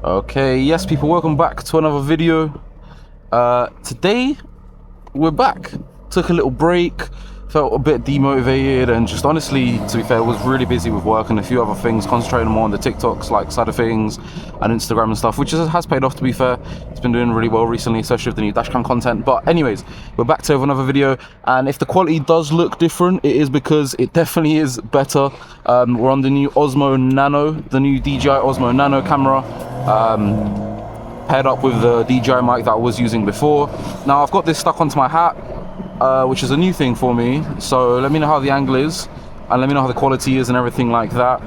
Okay, yes people, welcome back to another video. Today we're back. Took a little break, felt a bit demotivated, and just honestly, to be fair, was really busy with work and a few other things, concentrating more on the TikToks like side of things and Instagram and stuff, which has paid off, to be fair. It's been doing really well recently, especially with the new dashcam content. But anyways, we're back to another video, and if the quality does look different, it is because it definitely is better. We're on the new Osmo Nano, the new DJI Osmo Nano camera, paired up with the DJI mic that I was using before. Now I've got this stuck onto my hat, which is a new thing for me, so let me know how the angle is and let me know how the quality is and everything like that.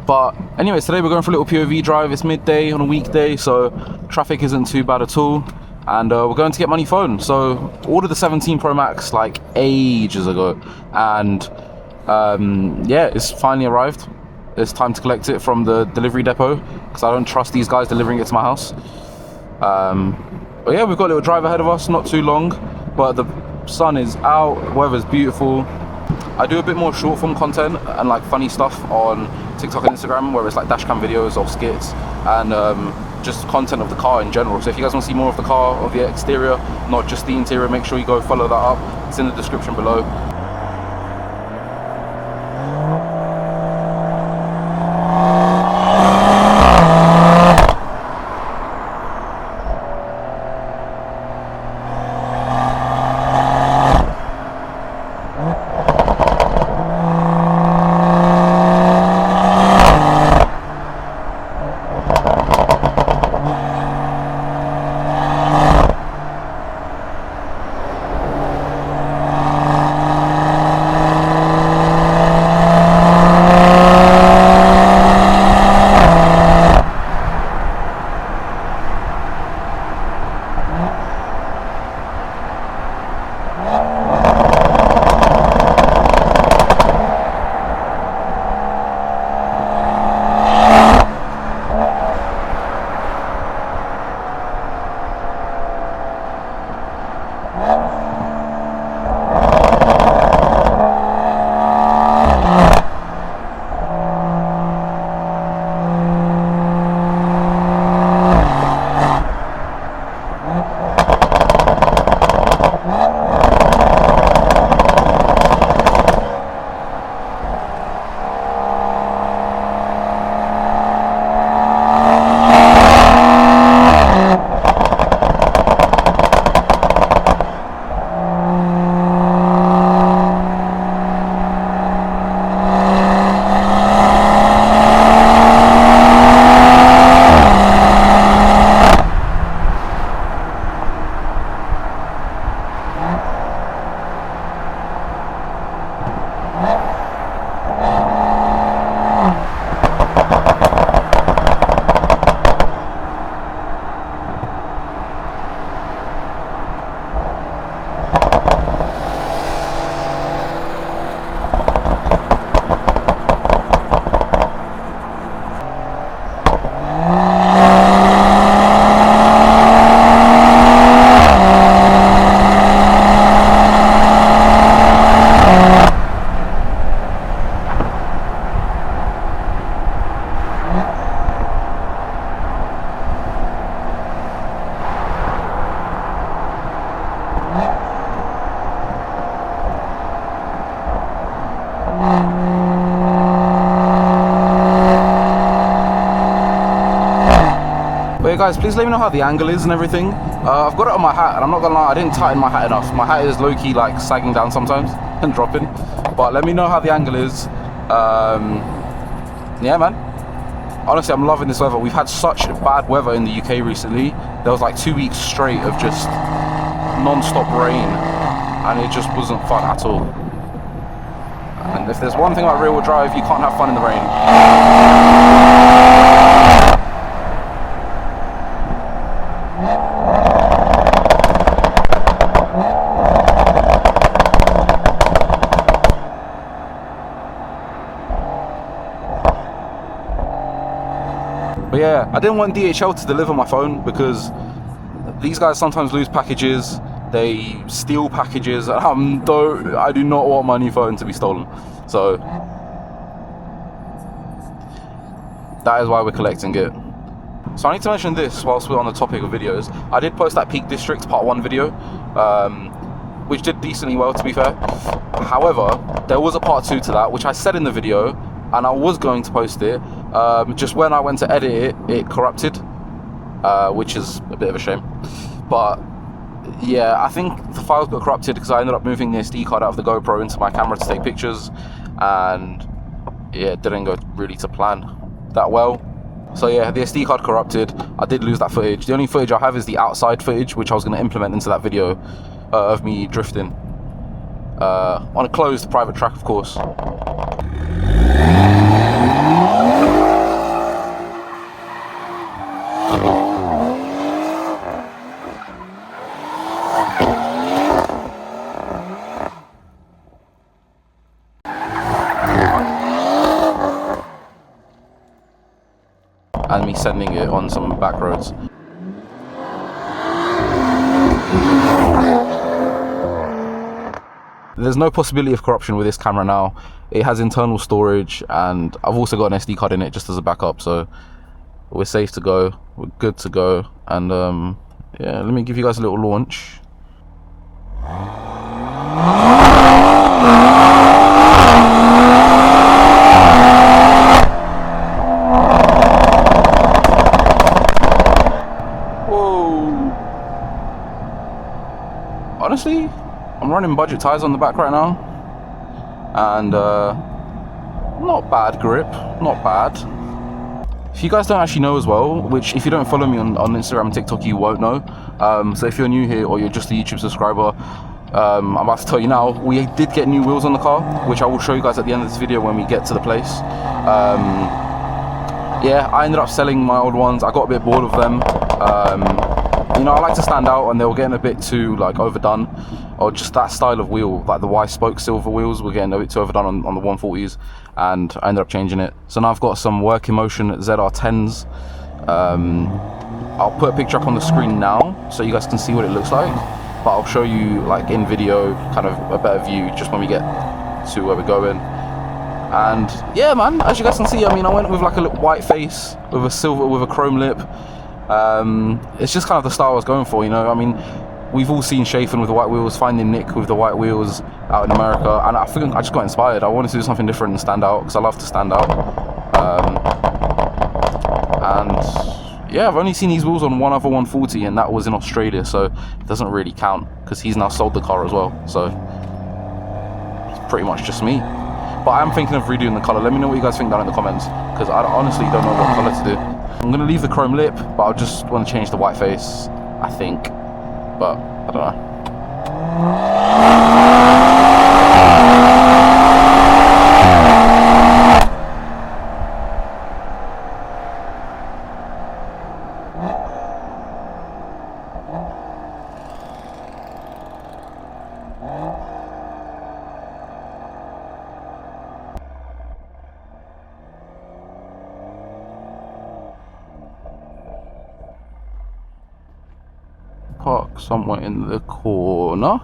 But anyways, today we're going for a little POV drive. It's midday on a weekday, so traffic isn't too bad at all, and we're going to get my new phone. So ordered the 17 Pro Max like ages ago, and yeah, it's finally arrived. It's time to collect it from the delivery depot because I don't trust these guys delivering it to my house. But yeah, we've got a little drive ahead of us, not too long, but the sun is out, weather's beautiful. I do a bit more short form content and like funny stuff on TikTok and Instagram, where it's like dashcam videos or skits and just content of the car in general. So if you guys want to see more of the car, of the exterior, not just the interior, make sure you go follow that up. It's in the description below. But yeah guys, please let me know how the angle is and everything. I've got it on my hat, and I'm not gonna lie, I didn't tighten my hat enough. My hat is low-key like sagging down sometimes and dropping. But let me know how the angle is. Yeah man, honestly I'm loving this weather. We've had such bad weather in the UK recently. There was like 2 weeks straight of just non-stop rain, and it just wasn't fun at all. And if there's one thing about rear-wheel drive, you can't have fun in the rain. But yeah, I didn't want DHL to deliver my phone because these guys sometimes lose packages, they steal packages, and I do not want my new phone to be stolen. So that is why we're collecting it. So I need to mention this whilst we're on the topic of videos. I did post that Peak District Part 1 video, which did decently well, to be fair. However, there was a Part 2 to that, which I said in the video, and I was going to post it. Just when I went to edit it, it corrupted, which is a bit of a shame. But yeah, I think the files got corrupted because I ended up moving the SD card out of the GoPro into my camera to take pictures, and yeah, it didn't go really to plan that well. So yeah, the SD card corrupted. I did lose that footage. The only footage I have is the outside footage, which I was going to implement into that video of me drifting on a closed private track, of course. And me sending it on some back roads. There's no possibility of corruption with this camera now. It has internal storage, and I've also got an SD card in it just as a backup, so we're safe to go, we're good to go. And yeah, let me give you guys a little launch. Honestly, I'm running budget tires on the back right now, and not bad grip, not bad. If you guys don't actually know as well, which if you don't follow me on Instagram and TikTok, you won't know. So if you're new here or you're just a YouTube subscriber, I'm about to tell you now, we did get new wheels on the car, which I will show you guys at the end of this video when we get to the place. Yeah, I ended up selling my old ones. I got a bit bored of them. You know, I like to stand out, and they were getting a bit too like overdone, or just that style of wheel, like the Y-spoke silver wheels, were getting a bit too overdone on the 140s, and I ended up changing it. So now I've got some Work Emotion ZR10s. I'll put a picture up on the screen now so you guys can see what it looks like, but I'll show you like in video kind of a better view just when we get to where we're going. And yeah, man, as you guys can see, I mean, I went with like a little white face with a silver, with a chrome lip. It's just kind of the style I was going for, you know. I mean, we've all seen Chafin with the white wheels, Finding Nick with the white wheels out in America, and I think I just got inspired. I wanted to do something different and stand out, because I love to stand out. And yeah, I've only seen these wheels on one other 140, and that was in Australia, so it doesn't really count, because he's now sold the car as well, so it's pretty much just me. But I am thinking of redoing the colour. Let me know what you guys think down in the comments, because I honestly don't know what colour to do. I'm going to leave the chrome lip, but I just want to change the white face, I think. But I don't know. Park somewhere in the corner.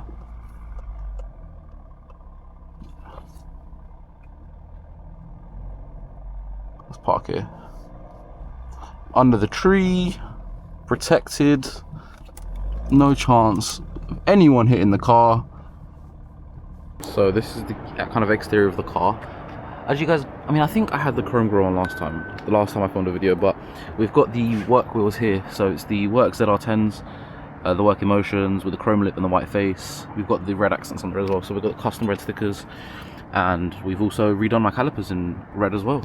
Let's park here. Under the tree, protected. No chance of anyone hitting the car. So this is the kind of exterior of the car. As you guys, I mean, I think I had the chrome grille on the last time I filmed a video, but we've got the work wheels here. So it's the Work ZR10s. The Work Emotions with the chrome lip and the white face. We've got the red accents on there as well, so we've got custom red stickers, and we've also redone my calipers in red as well.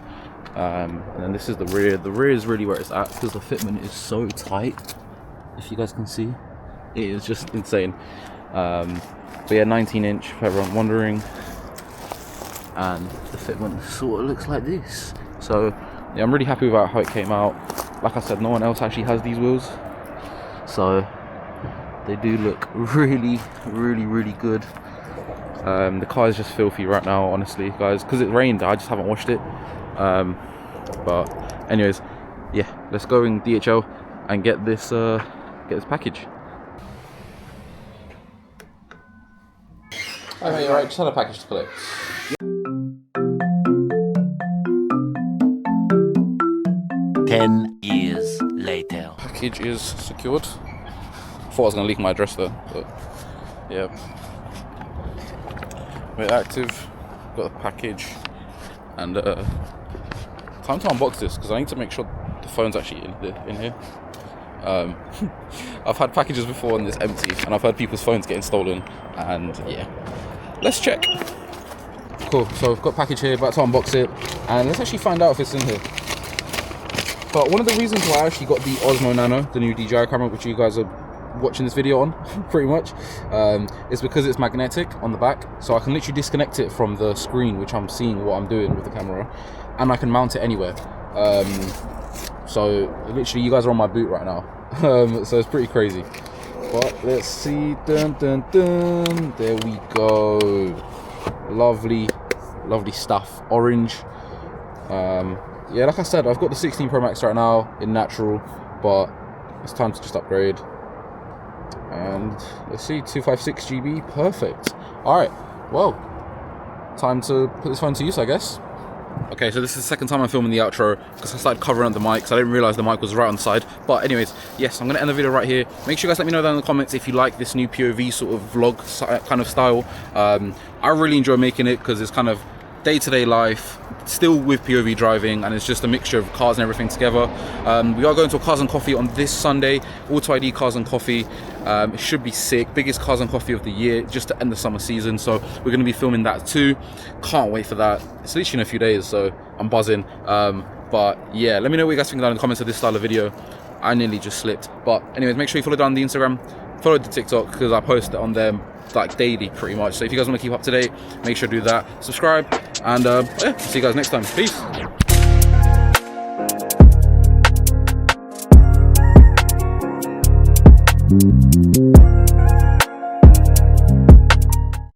And then this is the rear. The rear is really where it's at, because the fitment is so tight. If you guys can see, it is just insane. But yeah, 19-inch, if everyone's wondering, and the fitment sort of looks like this. So yeah, I'm really happy about how it came out. Like I said, no one else actually has these wheels, so they do look really, really, really good. The car is just filthy right now, honestly, guys, because it rained. I just haven't washed it. But anyways, yeah, let's go in DHL and get this package. Hi mate, alright, just had a package to collect. 10 years later. Package is secured. Thought I was gonna leak my address though, but yeah. We're active, got the package, and time to unbox this because I need to make sure the phone's actually in here. I've had packages before and it's empty, and I've heard people's phones getting stolen, and yeah. Let's check. Cool, so I've got a package here, about to unbox it, and let's actually find out if it's in here. But one of the reasons why I actually got the Osmo Nano, the new DJI camera, which you guys are watching this video on, pretty much, is because it's magnetic on the back, so I can literally disconnect it from the screen, which I'm seeing what I'm doing with the camera, and I can mount it anywhere. So literally, you guys are on my boot right now, so it's pretty crazy. But let's see, dun dun dun, there we go. Lovely stuff, orange. Yeah, like I said, I've got the 16 Pro Max right now in natural, but it's time to just upgrade. And let's see, 256 GB, perfect. All right, well, time to put this phone to use, I guess. Okay, so this is the second time I'm filming the outro because I started covering up the mic, so I didn't realize the mic was right on the side. But anyways, yes, I'm gonna end the video right here. Make sure you guys let me know down in the comments if you like this new POV sort of vlog kind of style. I really enjoy making it because it's kind of day-to-day life, still with POV driving, and it's just a mixture of cars and everything together. We are going to a Cars and Coffee on this Sunday, Auto ID Cars and Coffee. It should be sick, biggest Cars and Coffee of the year, just to end the summer season, so we're going to be filming that too. Can't wait for that. It's literally in a few days, so I'm buzzing. But yeah, let me know what you guys think down in the comments of this style of video. I nearly just slipped, but anyways, make sure you follow down the Instagram, follow the TikTok, because I post it on them like daily pretty much. So if you guys want to keep up to date, make sure to do that. Subscribe, and yeah, see you guys next time. Peace.